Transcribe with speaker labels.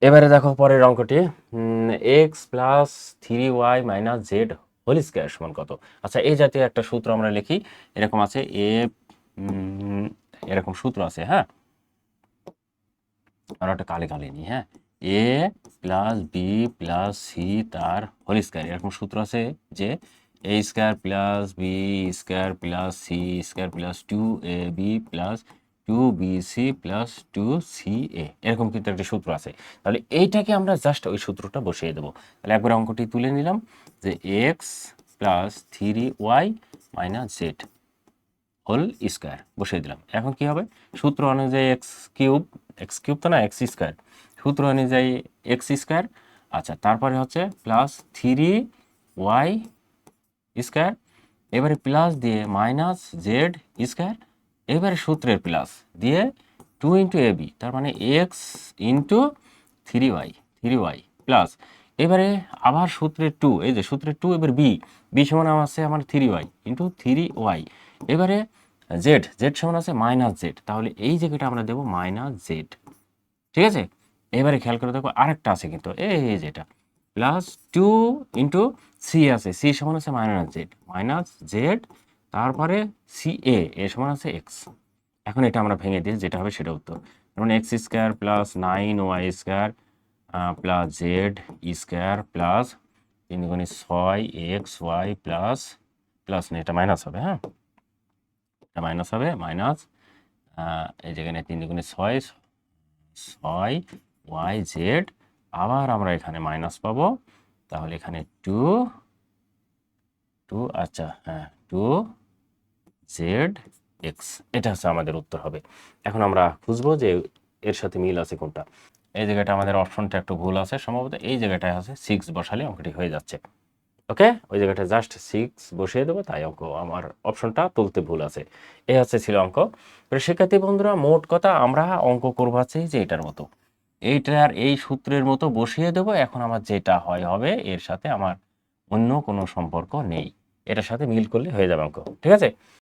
Speaker 1: এবারে দেখো পরের অঙ্কটি, x plus 3y minus z whole square সমান কত? আচ্ছা, এই জাতীয় একটা সূত্র আমরা লিখি। এরকম আছে এরকম সূত্র আছে, হ্যাঁ। আমরা একটা কালে কালে নিই, হ্যাঁ। A plus B plus C তার হোল স্কোয়ার, এরকম সূত্র আছে যে A square plus B square plus C square plus 2ab plus 2bc plus 2ca, এরকম কিন্তু একটা সূত্র আছে। তাহলে এইটাকে আমরা জাস্ট ওই সূত্রটা বসিয়ে দেবো। তাহলে একবার অঙ্কটি তুলে নিলাম যে x plus 3y minus z whole square বসিয়ে দিলাম। এখন কি হবে? সূত্র অনুযায়ী এক্স কিউব তো না, এক্স স্কোয়ার, সূত্র অনুযায়ী এক্স স্কোয়ার। আচ্ছা, তারপরে হচ্ছে প্লাস 3y স্কোয়ার, এবারে প্লাস দিয়ে মাইনাস জেড স্কোয়ার, এবারে সূত্রের প্লাস দিয়ে 2 ইন্টু এ বি, তার মানে এক্স ইন্টু 3y প্লাস, এবারে আবার সূত্রের 2, এই যে সূত্রের 2, এবার বি সমান আছে আমার 3y ইন্টু 3y, এবারে জেড সমান আছে মাইনাস জেড, তাহলে এই জায়গাটা আমরা দেবো মাইনাস জেড। ঠিক আছে, এবারে খেয়াল করে দেখো আরেকটা আছে কিন্তু, এই যেটা প্লাস 2 ইন্টু সি আছে, সি সমান আছে মাইনাস জেড, তারপরে সি এ সমান আছে এক্স। এখন এটা আমরা ভেঙে দিই, যেটা হবে সেটা উত্তর। মানে x square plus 9y square plus Z square plus 3 গুণে 6xy প্লাস প্লাস না, এটা মাইনাস হবে, হ্যাঁ, এটা মাইনাস হবে, মাইনাস এই যেখানে 3 গুণে 6y z, আবার আমরা এখানে মাইনাস পাবো, তাহলে এখানে 2 আচ্ছা হ্যাঁ 2zx, এটা হচ্ছে আমাদের উত্তর হবে। এখন আমরা খুঁজবো যে এর সাথে মিল আছে কোনটা। এই জায়গাটা আমাদের অপশনটা একটু ভুল আছে সম্ভবত, এই জায়গাটায় আছে 6 বসালে অঙ্কটি হয়ে যাচ্ছে। ওকে, ওই জায়গাটা জাস্ট 6 বসিয়ে দেবো, তাই অঙ্ক আমার অপশনটা তুলতে ভুল আছে। এই হচ্ছে ছিল অঙ্ক। শিক্ষার্থী বন্ধুরা, মোট কথা আমরা অঙ্ক করবো হচ্ছে যে এটার মতো, এইটার এই সূত্রের মতো বসিয়ে দেবো। এখন আমার যেটা হয় হবে, এর সাথে আমার অন্য কোনো সম্পর্ক নেই, এটার সাথে মিল করলে হয়ে যাবে অঙ্ক। ঠিক আছে।